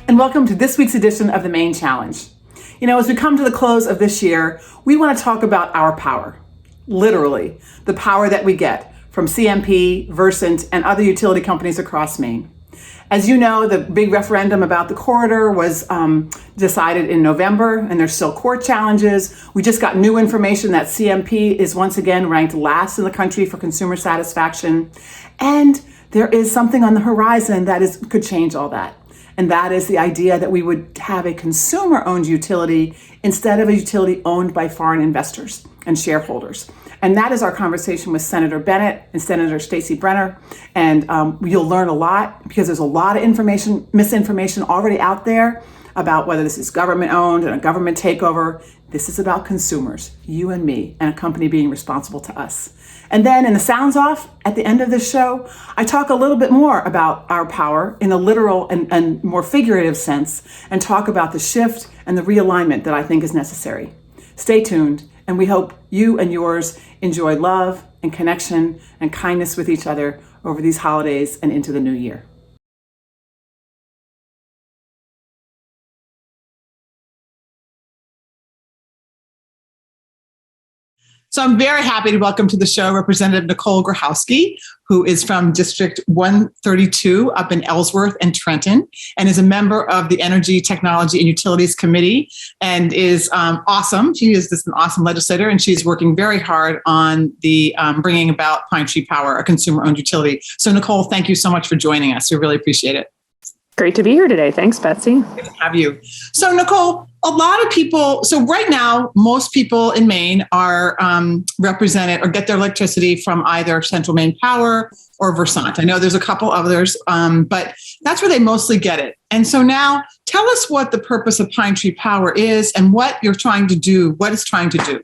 and welcome to this week's edition of the Maine Challenge. You know, as we come to the close of this year, we want to talk about our power. Literally, the power that we get from CMP, Versant, and other utility companies across Maine. As you know, the big referendum about the corridor was decided in November, and there's still court challenges. We just got new information that CMP is once again ranked last in the country for consumer satisfaction. And there is something on the horizon that could change all that. And that is the idea that we would have a consumer-owned utility instead of a utility owned by foreign investors and shareholders. And that is our conversation with Senator Bennett and Senator Stacey Brenner. And you'll learn a lot because there's a lot of misinformation already out there about whether this is government-owned and a government takeover. This is about consumers, you and me, and a company being responsible to us. And then in the Sounds Off, at the end of this show, I talk a little bit more about our power in a literal and more figurative sense, and talk about the shift and the realignment that I think is necessary. Stay tuned, and we hope you and yours enjoy love and connection and kindness with each other over these holidays and into the new year. So I'm very happy to welcome to the show Representative Nicole Grohoski, who is from District 132 up in Ellsworth and Trenton, and is a member of the Energy, Technology, and Utilities Committee, and is awesome. She is just an awesome legislator, and she's working very hard on the bringing about Pine Tree Power, a consumer-owned utility. So Nicole, thank you so much for joining us. We really appreciate it. Great to be here today. Thanks, Betsy. Good to have you. So Nicole, a lot of people, so right now, most people in Maine are represented or get their electricity from either Central Maine Power or Versant. I know there's a couple others, but that's where they mostly get it. And so now tell us what the purpose of Pine Tree Power is and what you're trying to do, what it's trying to do.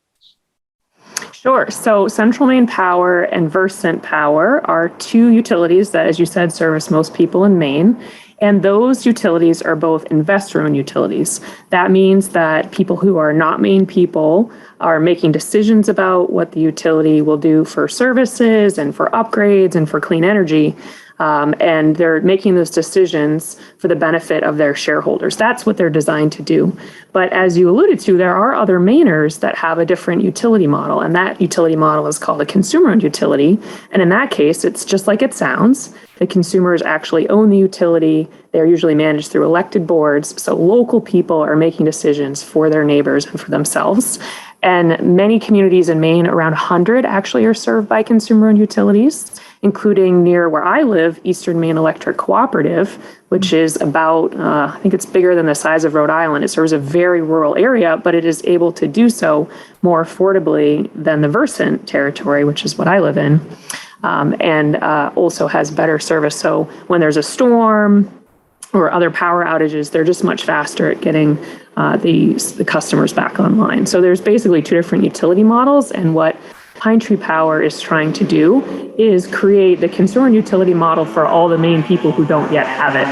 Sure. So Central Maine Power and Versant Power are two utilities that, as you said, service most people in Maine. And those utilities are both investor-owned utilities. That means that people who are not Maine people are making decisions about what the utility will do for services and for upgrades and for clean energy. And they're making those decisions for the benefit of their shareholders. That's what they're designed to do. But as you alluded to, there are other Mainers that have a different utility model, and that utility model is called a consumer-owned utility. And in that case, it's just like it sounds. The consumers actually own the utility. They're usually managed through elected boards. So local people are making decisions for their neighbors and for themselves. And many communities in Maine, around 100 actually, are served by consumer-owned utilities, including near where I live, Eastern Maine Electric Cooperative, which is about, I think it's bigger than the size of Rhode Island. It serves a very rural area, but it is able to do so more affordably than the Versant territory, which is what I live in, and also has better service. So when there's a storm or other power outages, they're just much faster at getting the customers back online. So there's basically two different utility models, and what Pine Tree Power is trying to do is create the consumer utility model for all the Maine people who don't yet have it.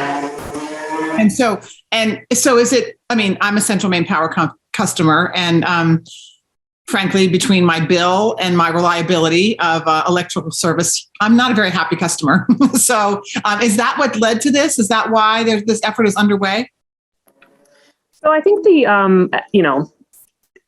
And so is it, I mean, I'm a Central Maine Power customer, and frankly, between my bill and my reliability of electrical service, I'm not a very happy customer. So is that what led to this? Is that why this effort is underway? So I think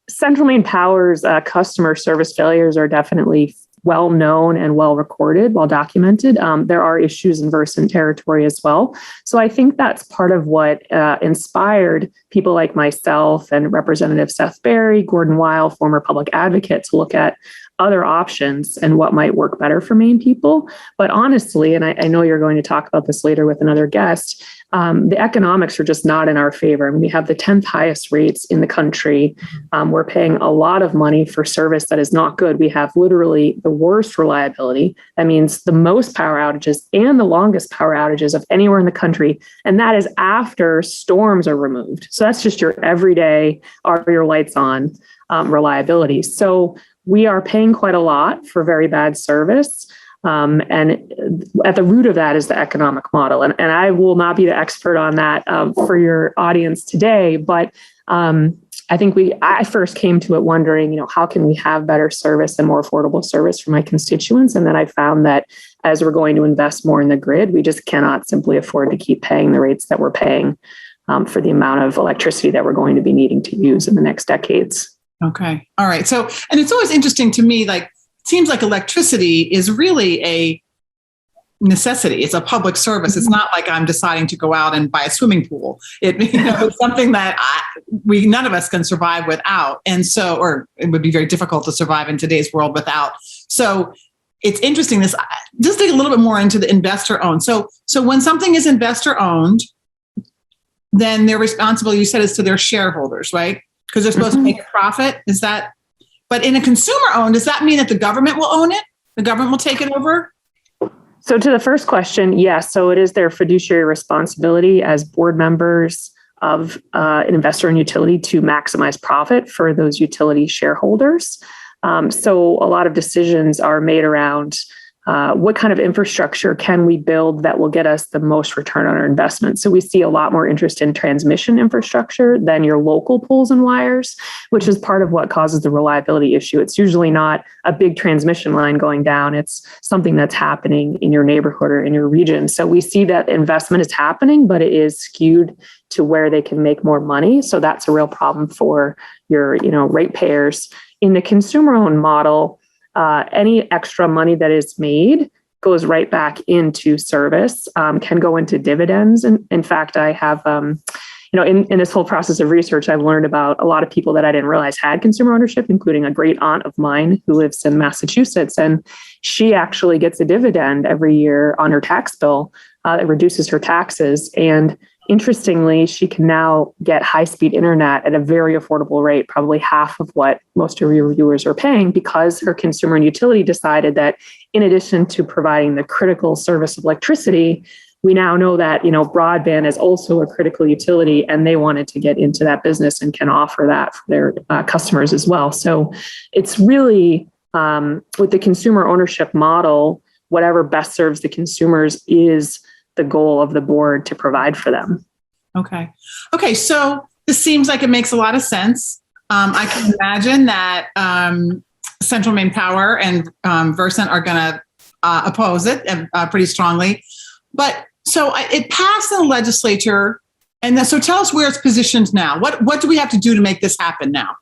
Central Maine Power's customer service failures are definitely well known and well recorded, well documented. There are issues in Versant territory as well. So I think that's part of what inspired people like myself and Representative Seth Berry, Gordon Weil, former public advocate, to look at other options and what might work better for Maine people. But honestly, and I know you're going to talk about this later with another guest, the economics are just not in our favor. I mean, we have the 10th highest rates in the country. We're paying a lot of money for service that is not good. We have literally the worst reliability. That means the most power outages and the longest power outages of anywhere in the country. And that is after storms are removed. So that's just your everyday, are your lights on reliability. So we are paying quite a lot for very bad service. And at the root of that is the economic model. And I will not be the expert on that for your audience today, but I think I first came to it wondering, how can we have better service and more affordable service for my constituents? And then I found that as we're going to invest more in the grid, we just cannot simply afford to keep paying the rates that we're paying. for the amount of electricity that we're going to be needing to use in the next decades. Okay. All right. So, and it's always interesting to me, like, it seems like electricity is really a necessity. It's a public service. It's not like I'm deciding to go out and buy a swimming pool. It's something that none of us can survive without. And so, or it would be very difficult to survive in today's world without. So it's interesting. Just dig a little bit more into the investor owned. So when something is investor owned, then their responsibility, you said, is to their shareholders, right? Because they're supposed to make a profit. Is that, but in a consumer owned, does that mean that the government will own it? The government will take it over? So to the first question, yes. So it is their fiduciary responsibility as board members of an investor in utility to maximize profit for those utility shareholders. So a lot of decisions are made around what kind of infrastructure can we build that will get us the most return on our investment. So we see a lot more interest in transmission infrastructure than your local poles and wires, which is part of what causes the reliability issue. It's usually not a big transmission line going down. It's something that's happening in your neighborhood or in your region. So we see that investment is happening, but it is skewed to where they can make more money. So that's a real problem for your, ratepayers. In the consumer-owned model, any extra money that is made goes right back into service, can go into dividends. And in fact, I have, in this whole process of research, I've learned about a lot of people that I didn't realize had consumer ownership, including a great aunt of mine who lives in Massachusetts. And she actually gets a dividend every year on her tax bill that reduces her taxes. And interestingly, she can now get high-speed internet at a very affordable rate, probably half of what most of your viewers are paying, because her consumer and utility decided that in addition to providing the critical service of electricity, we now know that, broadband is also a critical utility, and they wanted to get into that business and can offer that for their customers as well. So it's really, with the consumer ownership model, whatever best serves the consumers is the goal of the board to provide for them. Okay. So this seems like it makes a lot of sense. I can imagine that Central Maine Power and Versant are going to oppose it pretty strongly. But so it passed in the legislature. And so tell us where it's positioned now. What do we have to do to make this happen now?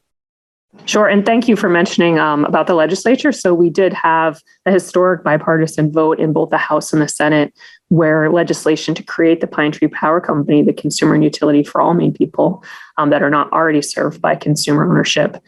Sure. And thank you for mentioning about the legislature. So we did have a historic bipartisan vote in both the House and the Senate where legislation to create the Pine Tree Power Company, the consumer and utility for all Maine people that are not already served by consumer ownership,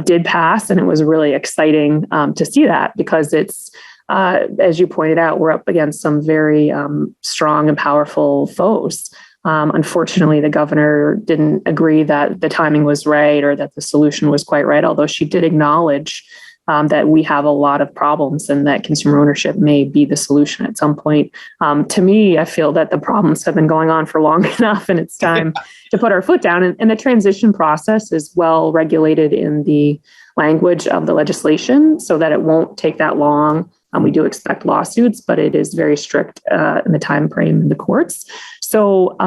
did pass. And it was really exciting to see that because it's, as you pointed out, we're up against some very strong and powerful foes. Unfortunately, the governor didn't agree that the timing was right or that the solution was quite right, although she did acknowledge that we have a lot of problems and that consumer ownership may be the solution at some point. To me, I feel that the problems have been going on for long enough and it's time to put our foot down. And the transition process is well regulated in the language of the legislation so that it won't take that long. We do expect lawsuits, but it is very strict in the time frame in the courts. So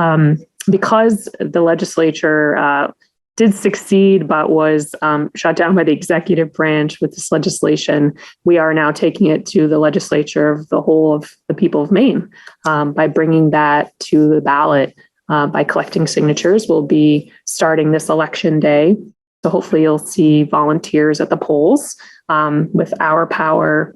because the legislature did succeed, but was shut down by the executive branch with this legislation, we are now taking it to the legislature of the whole of the people of Maine by bringing that to the ballot by collecting signatures. We'll be starting this election day. So hopefully you'll see volunteers at the polls with Our Power,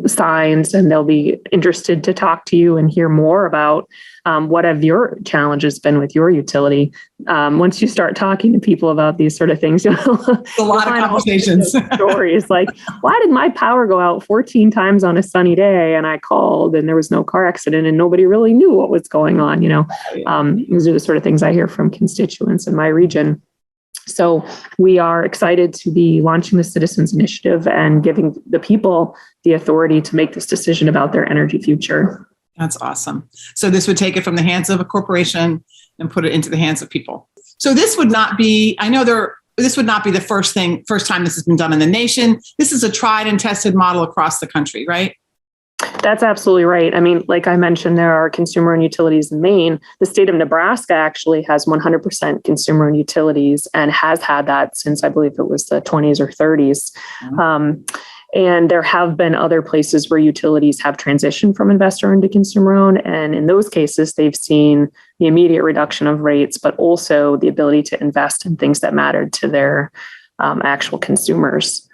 signs, and they'll be interested to talk to you and hear more about what have your challenges been with your utility. Once you start talking to people about these sort of things, a lot of conversations. Stories like, why did my power go out 14 times on a sunny day? And I called and there was no car accident and nobody really knew what was going on. These are the sort of things I hear from constituents in my region. So we are excited to be launching the Citizens Initiative and giving the people the authority to make this decision about their energy future. That's awesome. So this would take it from the hands of a corporation and put it into the hands of people. So this would not be, this would not be the first time this has been done in the nation. This is a tried and tested model across the country, right? That's absolutely right. I mean, like I mentioned, there are consumer and utilities in Maine. The state of Nebraska actually has 100% consumer and utilities and has had that since I believe it was the 20s or 30s. Mm-hmm. And there have been other places where utilities have transitioned from investor-owned to consumer-owned. And in those cases, they've seen the immediate reduction of rates, but also the ability to invest in things that mattered to their actual consumers.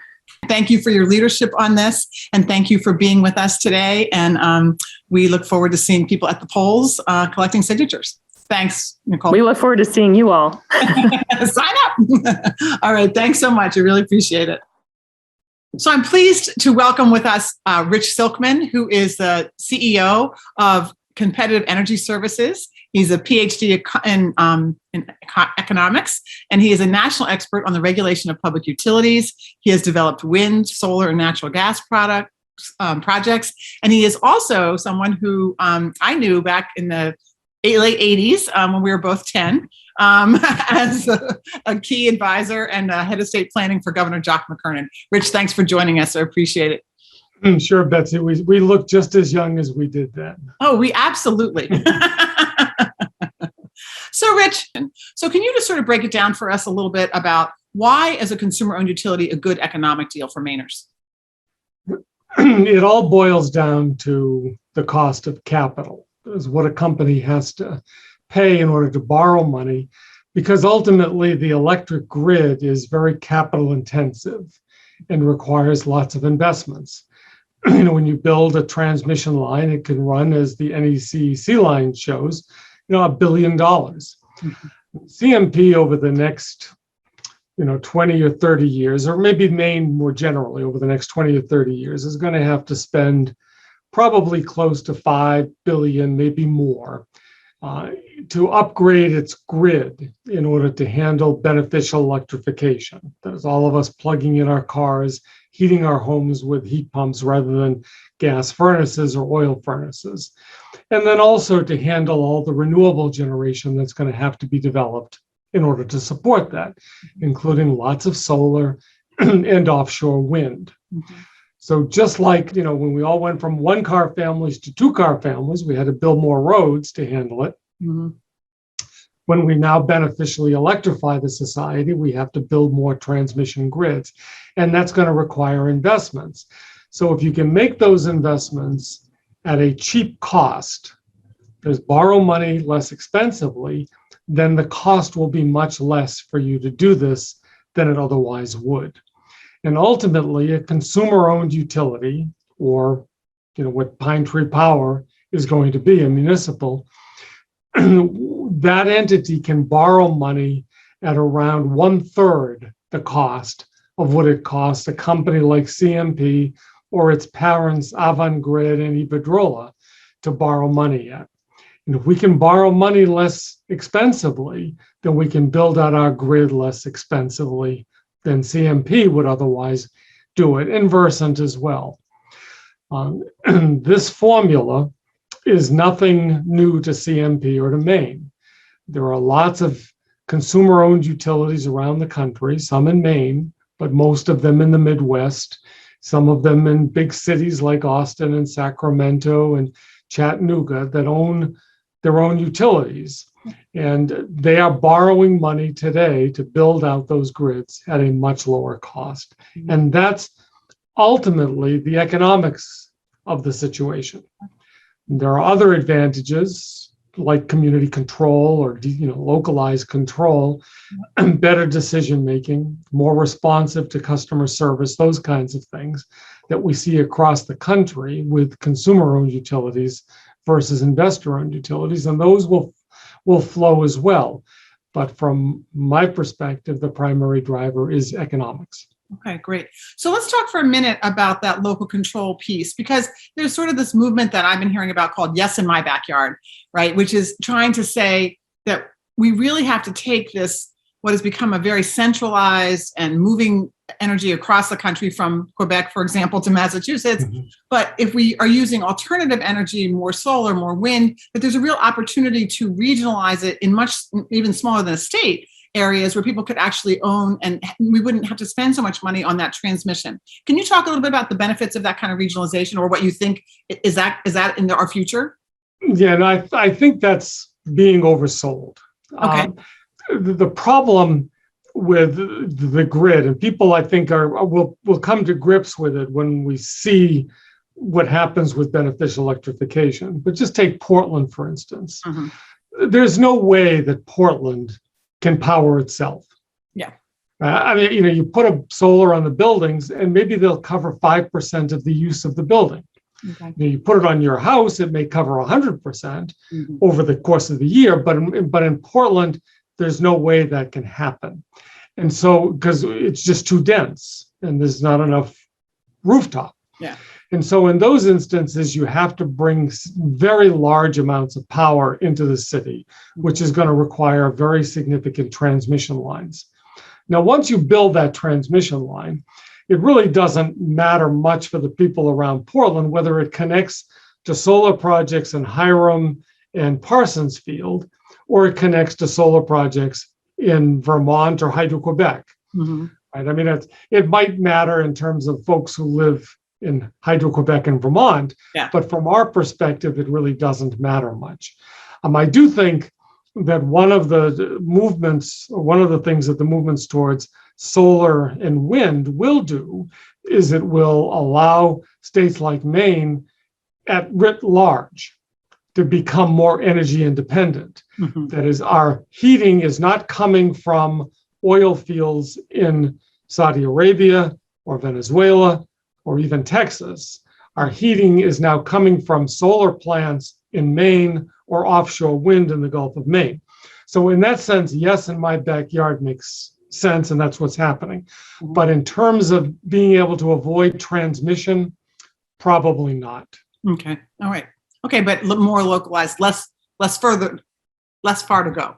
Thank you for your leadership on this, and thank you for being with us today. And we look forward to seeing people at the polls collecting signatures. Thanks, Nicole. We look forward to seeing you all. Sign up. All right. Thanks so much. I really appreciate it. So I'm pleased to welcome with us Rich Silkman, who is the CEO of Competitive Energy Services. He's a PhD in economics, and he is a national expert on the regulation of public utilities. He has developed wind, solar, and natural gas projects. And he is also someone who I knew back in the late 80s when we were both 10 as a key advisor and head of state planning for Governor Jock McKernan. Rich, thanks for joining us. I appreciate it. Sure, Betsy. We look just as young as we did then. Oh, we absolutely. So, Rich, so can you just sort of break it down for us a little bit about why, as a consumer-owned utility, a good economic deal for Mainers? It all boils down to the cost of capital, is what a company has to pay in order to borrow money, because ultimately the electric grid is very capital intensive and requires lots of investments. When you build a transmission line, it can run, as the NECEC line shows, $1 billion. CMP over the next 20 or 30 years, or maybe Maine more generally over the next 20 or 30 years, is going to have to spend probably close to $5 billion, maybe more, to upgrade its grid in order to handle beneficial electrification. That is all of us plugging in our cars, heating our homes with heat pumps rather than gas furnaces or oil furnaces. And then also to handle all the renewable generation that's going to have to be developed in order to support that, including lots of solar and offshore wind. Mm-hmm. So just like, when we all went from one-car families to two-car families, we had to build more roads to handle it. Mm-hmm. When we now beneficially electrify the society, we have to build more transmission grids, and that's going to require investments. So if you can make those investments at a cheap cost, there's borrow money less expensively, then the cost will be much less for you to do this than it otherwise would. And ultimately, a consumer-owned utility, or what Pine Tree Power is going to be, a municipal, that entity can borrow money at around 1/3 the cost of what it costs a company like CMP or its parents, Avangrid and Iberdrola, to borrow money at. And if we can borrow money less expensively, then we can build out our grid less expensively than CMP would otherwise do it, and Versant as well. This formula is nothing new to CMP or to Maine. There are lots of consumer-owned utilities around the country, some in Maine, but most of them in the Midwest, some of them in big cities like Austin and Sacramento and Chattanooga that own their own utilities. And they are borrowing money today to build out those grids at a much lower cost. Mm-hmm. And that's ultimately the economics of the situation. There are other advantages like community control or localized control, better decision making, more responsive to customer service, those kinds of things that we see across the country with consumer-owned utilities versus investor-owned utilities, and those will flow as well. But from my perspective, the primary driver is economics. Okay, great. So let's talk for a minute about that local control piece, because there's sort of this movement that I've been hearing about called Yes in My Backyard, right? Which is trying to say that we really have to take this, what has become a very centralized and moving energy across the country from Quebec, for example, to Massachusetts. Mm-hmm. But if we are using alternative energy, more solar, more wind, that there's a real opportunity to regionalize it in much even smaller than a state areas where people could actually own, and we wouldn't have to spend so much money on that transmission. Can you talk a little bit about the benefits of that kind of regionalization, or what you think is that in our future? Yeah, and I think that's being oversold. Okay. The problem with the grid, and people, I think, will come to grips with it when we see what happens with beneficial electrification. But just take Portland, for instance. There's no way that Portland can power itself. Yeah. I mean, you put a solar on the buildings and maybe they'll cover 5% of the use of the building. Okay. You put it on your house, it may cover 100% over the course of the year, but in Portland, there's no way that can happen. And so, because it's just too dense and there's not enough rooftop. Yeah. And so in those instances, you have to bring very large amounts of power into the city, which is going to require very significant transmission lines. Now, once you build that transmission line, it really doesn't matter much for the people around Portland, whether it connects to solar projects in Hiram and Parsons Field, or it connects to solar projects in Vermont or Hydro-Quebec. Right? I mean, it might matter in terms of folks who live in Hydro-Quebec and Vermont, but from our perspective, it really doesn't matter much. I do think that one of the movements, or one of the things that the movements towards solar and wind will do is it will allow states like Maine at writ large to become more energy independent. That is, our heating is not coming from oil fields in Saudi Arabia or Venezuela or even Texas. Our heating is now coming from solar plants in Maine or offshore wind in the Gulf of Maine. So in that sense, yes, in my backyard makes sense, and that's what's happening. But in terms of being able to avoid transmission, probably not. Okay. All right. Okay, but more localized, less far to go.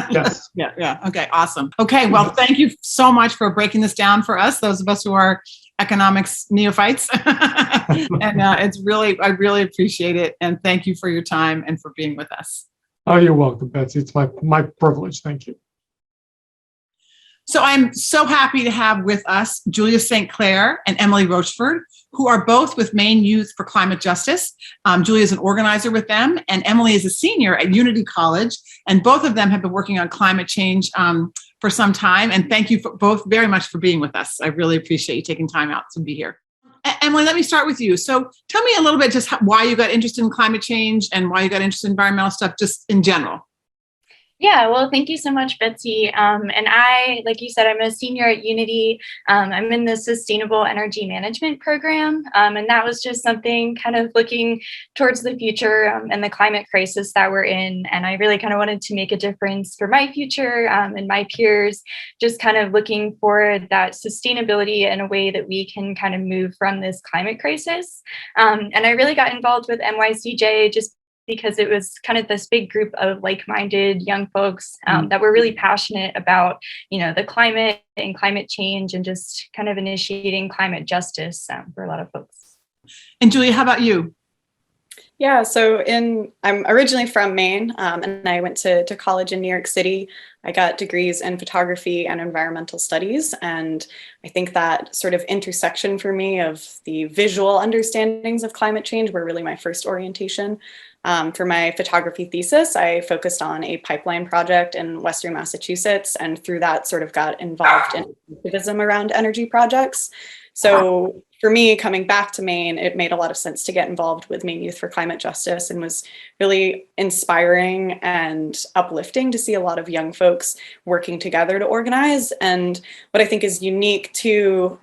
Yes. Yeah. Okay, awesome. Okay, well, thank you so much for breaking this down for us, those of us who are economics neophytes. And I really appreciate it. And thank you for your time and for being with us. Oh, you're welcome, Betsy. It's my privilege. Thank you. So I'm so happy to have with us Julia St. Clair and Emily Rochford, who are both with Maine Youth for Climate Justice. Julia is an organizer with them, and Emily is a senior at Unity College. And both of them have been working on climate change for some time. And thank you both very much for being with us. I really appreciate you taking time out to be here. Emily, let me start with you. So tell me a little bit just why you got interested in climate change and why you got interested in environmental stuff, just in general. Yeah, well, thank you so much, Betsy. And I, like you said, I'm a senior at Unity. I'm in the Sustainable Energy Management program. And that was just something kind of looking towards the future and the climate crisis that we're in. And I really kind of wanted to make a difference for my future and my peers, just kind of looking for that sustainability in a way that we can kind of move from this climate crisis. And I really got involved with NYCJ just because it was kind of this big group of like-minded young folks that were really passionate about, the climate and climate change and just kind of initiating climate justice for a lot of folks. And Julia, how about you? Yeah, so I'm originally from Maine, and I went to college in New York City. I got degrees in photography and environmental studies, and I think that sort of intersection for me of the visual understandings of climate change were really my first orientation. For my photography thesis, I focused on a pipeline project in Western Massachusetts, and through that sort of got involved in activism around energy projects. So for me, coming back to Maine, it made a lot of sense to get involved with Maine Youth for Climate Justice, and was really inspiring and uplifting to see a lot of young folks working together to organize. And what I think is unique too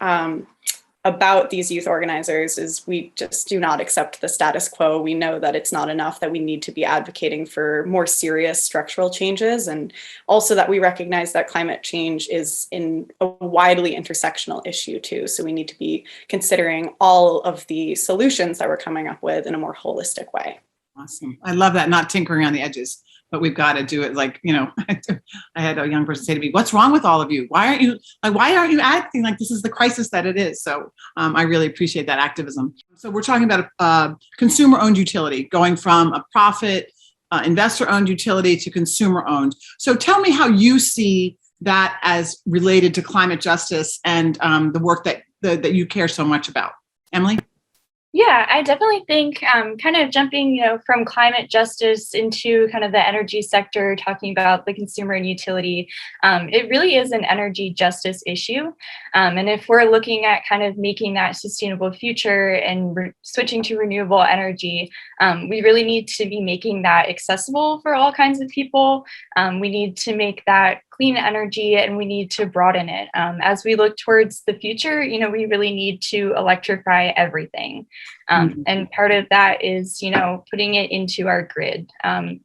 about these youth organizers is we just do not accept the status quo. We know that it's not enough, that we need to be advocating for more serious structural changes, and also that we recognize that climate change is a widely intersectional issue too. So we need to be considering all of the solutions that we're coming up with in a more holistic way. Awesome. I love that, not tinkering on the edges, but we've got to do it like, I had a young person say to me, what's wrong with all of you? Why aren't you acting like this is the crisis that it is? So I really appreciate that activism. So we're talking about a consumer-owned utility, going from a profit, investor-owned utility to consumer-owned. So tell me how you see that as related to climate justice and the work that you care so much about. Emily? Yeah, I definitely think kind of jumping, from climate justice into kind of the energy sector, talking about the consumer and utility, it really is an energy justice issue. And if we're looking at kind of making that sustainable future and switching to renewable energy, we really need to be making that accessible for all kinds of people. We need to make that clean energy and we need to broaden it. As we look towards the future, we really need to electrify everything. And part of that is, putting it into our grid.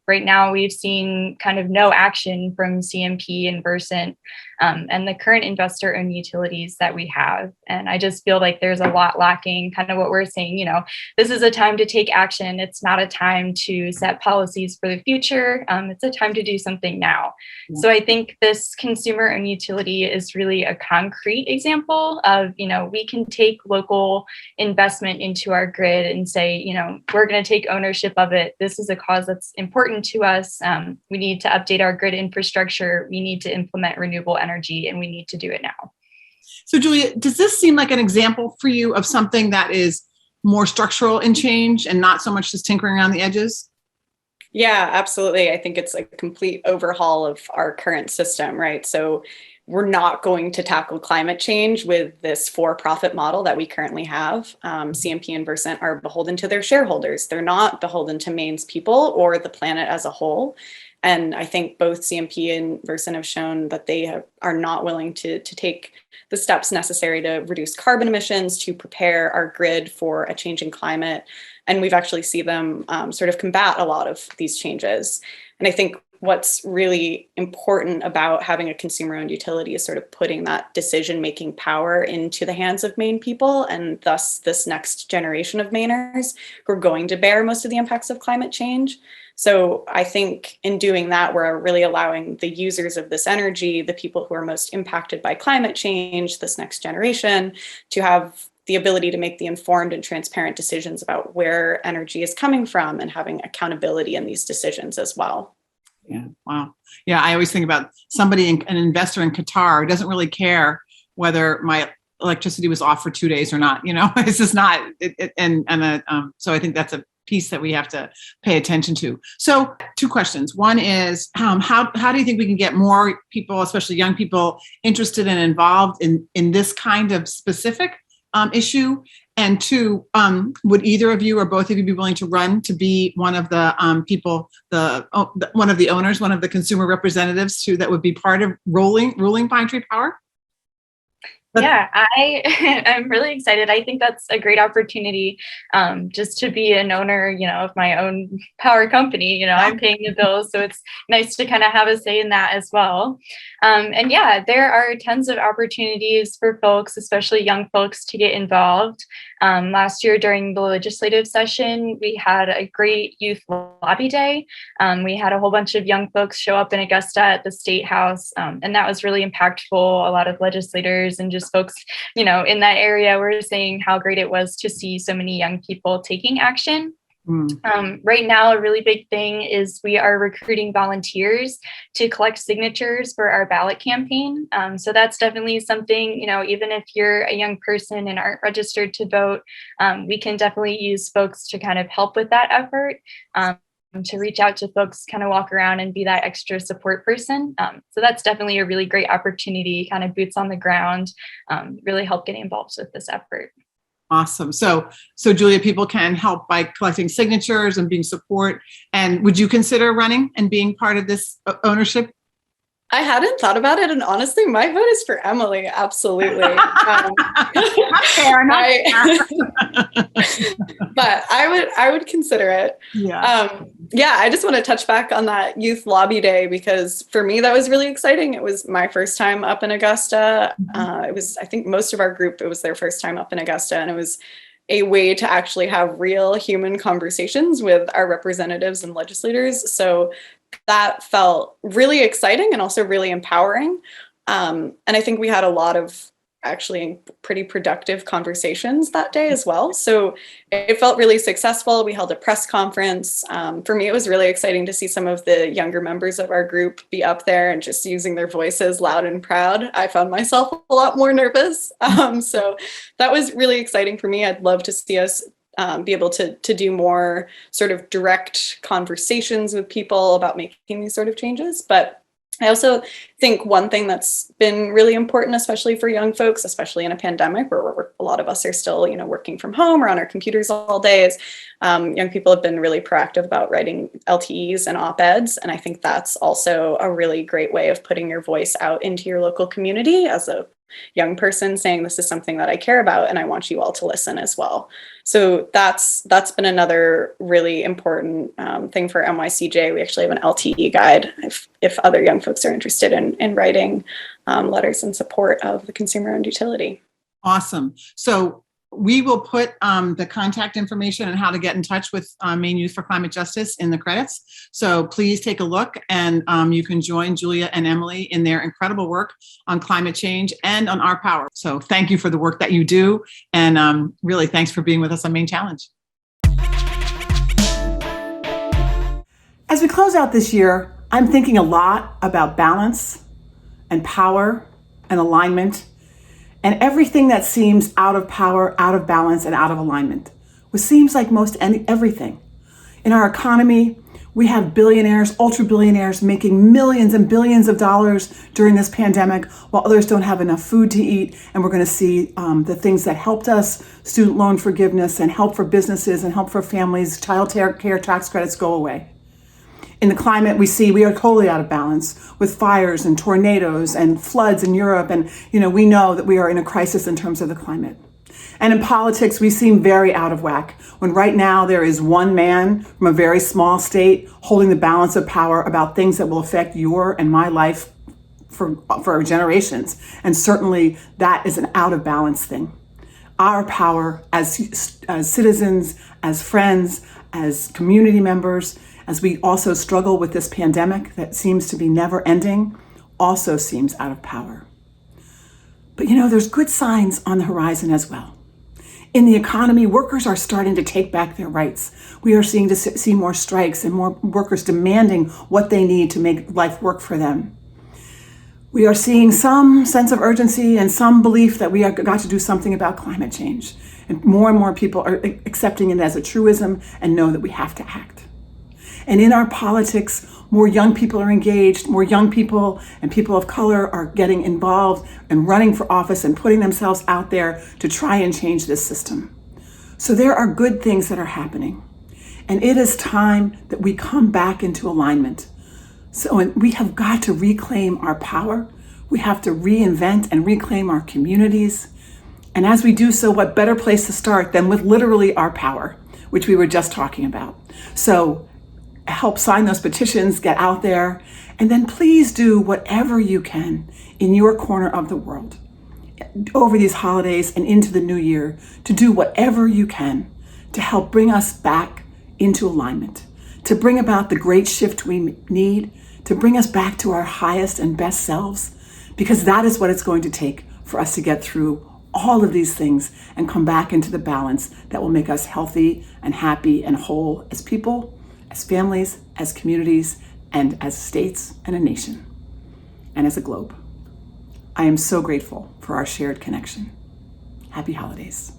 Right now, we've seen kind of no action from CMP and Versant and the current investor-owned utilities that we have. And I just feel like there's a lot lacking, kind of what we're saying, this is a time to take action. It's not a time to set policies for the future. It's a time to do something now. Yeah. So I think this consumer-owned utility is really a concrete example of, we can take local investment into our grid and say, we're going to take ownership of it. This is a cause that's important to us. We need to update our grid infrastructure. We need to implement renewable energy, and we need to do it now. So Julia, does this seem like an example for you of something that is more structural in change and not so much just tinkering around the edges? Yeah, absolutely. I think it's a complete overhaul of our current system, right? So we're not going to tackle climate change with this for-profit model that we currently have. CMP and Versant are beholden to their shareholders. They're not beholden to Maine's people or the planet as a whole. And I think both CMP and Versant have shown that they are not willing to take the steps necessary to reduce carbon emissions, to prepare our grid for a changing climate. And we've actually seen them sort of combat a lot of these changes. And I think what's really important about having a consumer-owned utility is sort of putting that decision-making power into the hands of Maine people, and thus this next generation of Mainers who are going to bear most of the impacts of climate change. So I think in doing that, we're really allowing the users of this energy, the people who are most impacted by climate change, this next generation, to have the ability to make the informed and transparent decisions about where energy is coming from and having accountability in these decisions as well. Yeah. Wow. Yeah. I always think about an investor in Qatar who doesn't really care whether my electricity was off for 2 days or not. It's just not. So I think that's a piece that we have to pay attention to. So 2 questions. One is, how do you think we can get more people, especially young people, interested and involved in this kind of specific issue? And 2, would either of you or both of you be willing to run to be one of the people, one of the owners, one of the consumer representatives that would be part of ruling Pine Tree Power? Yeah, I'm really excited. I think that's a great opportunity just to be an owner, of my own power company. I'm paying the bills, so it's nice to kind of have a say in that as well. And yeah, there are tons of opportunities for folks, especially young folks, to get involved. Last year during the legislative session, we had a great youth lobby day. We had a whole bunch of young folks show up in Augusta at the State House, and that was really impactful. A lot of legislators and just folks, in that area were saying how great it was to see so many young people taking action. Right now, a really big thing is we are recruiting volunteers to collect signatures for our ballot campaign. So that's definitely something, even if you're a young person and aren't registered to vote, we can definitely use folks to kind of help with that effort. To reach out to folks, kind of walk around and be that extra support person. So that's definitely a really great opportunity, kind of boots on the ground, really help getting involved with this effort. Awesome. So Julia, people can help by collecting signatures and being support. And would you consider running and being part of this ownership? I hadn't thought about it, and honestly, my vote is for Emily. Absolutely. Not fair. But I would consider it. Yeah. I just want to touch back on that youth lobby day, because for me that was really exciting. It was my first time up in Augusta. It was, I think most of our group, it was their first time up in Augusta, and it was a way to actually have real human conversations with our representatives and legislators. So that felt really exciting and also really empowering. And I think we had a lot of actually pretty productive conversations that day as well. So it felt really successful. We held a press conference. For me, it was really exciting to see some of the younger members of our group be up there and just using their voices loud and proud. I found myself a lot more nervous. So that was really exciting for me. I'd love to see us be able to do more sort of direct conversations with people about making these sort of changes. But I also think one thing that's been really important, especially for young folks, especially in a pandemic where a lot of us are still, working from home or on our computers all day, is young people have been really proactive about writing LTEs and op-eds. And I think that's also a really great way of putting your voice out into your local community as a young person, saying this is something that I care about and I want you all to listen as well. So that's been another really important thing for NYCJ. We actually have an LTE guide if other young folks are interested in writing letters in support of the consumer-owned utility. Awesome. So we will put the contact information and how to get in touch with Maine Youth for Climate Justice in the credits. So please take a look, and you can join Julia and Emily in their incredible work on climate change and on our power. So thank you for the work that you do. And really, thanks for being with us on Maine Challenge. As we close out this year, I'm thinking a lot about balance and power and alignment, and everything that seems out of power, out of balance, and out of alignment, which seems like everything. In our economy, we have billionaires, ultra billionaires making millions and billions of dollars during this pandemic, while others don't have enough food to eat. And we're going to see the things that helped us, student loan forgiveness and help for businesses and help for families, child care tax credits go away. In the climate, we see we are totally out of balance with fires and tornadoes and floods in Europe. And, we know that we are in a crisis in terms of the climate. And in politics, we seem very out of whack when right now there is one man from a very small state holding the balance of power about things that will affect your and my life for generations. And certainly that is an out of balance thing. Our power as citizens, as friends, as community members, as we also struggle with this pandemic that seems to be never ending, also seems out of power. But there's good signs on the horizon as well. In the economy, workers are starting to take back their rights. We are seeing to see more strikes and more workers demanding what they need to make life work for them. We are seeing some sense of urgency and some belief that we have got to do something about climate change. And more people are accepting it as a truism and know that we have to act. And in our politics, more young people are engaged, more young people and people of color are getting involved and running for office and putting themselves out there to try and change this system. So there are good things that are happening. And it is time that we come back into alignment. So we have got to reclaim our power. We have to reinvent and reclaim our communities. And as we do so, what better place to start than with literally our power, which we were just talking about. So help sign those petitions, get out there, and then please do whatever you can in your corner of the world over these holidays and into the new year to do whatever you can to help bring us back into alignment, to bring about the great shift we need, to bring us back to our highest and best selves, because that is what it's going to take for us to get through all of these things and come back into the balance that will make us healthy and happy and whole as people, as families, as communities, and as states and a nation, and as a globe. I am so grateful for our shared connection. Happy holidays.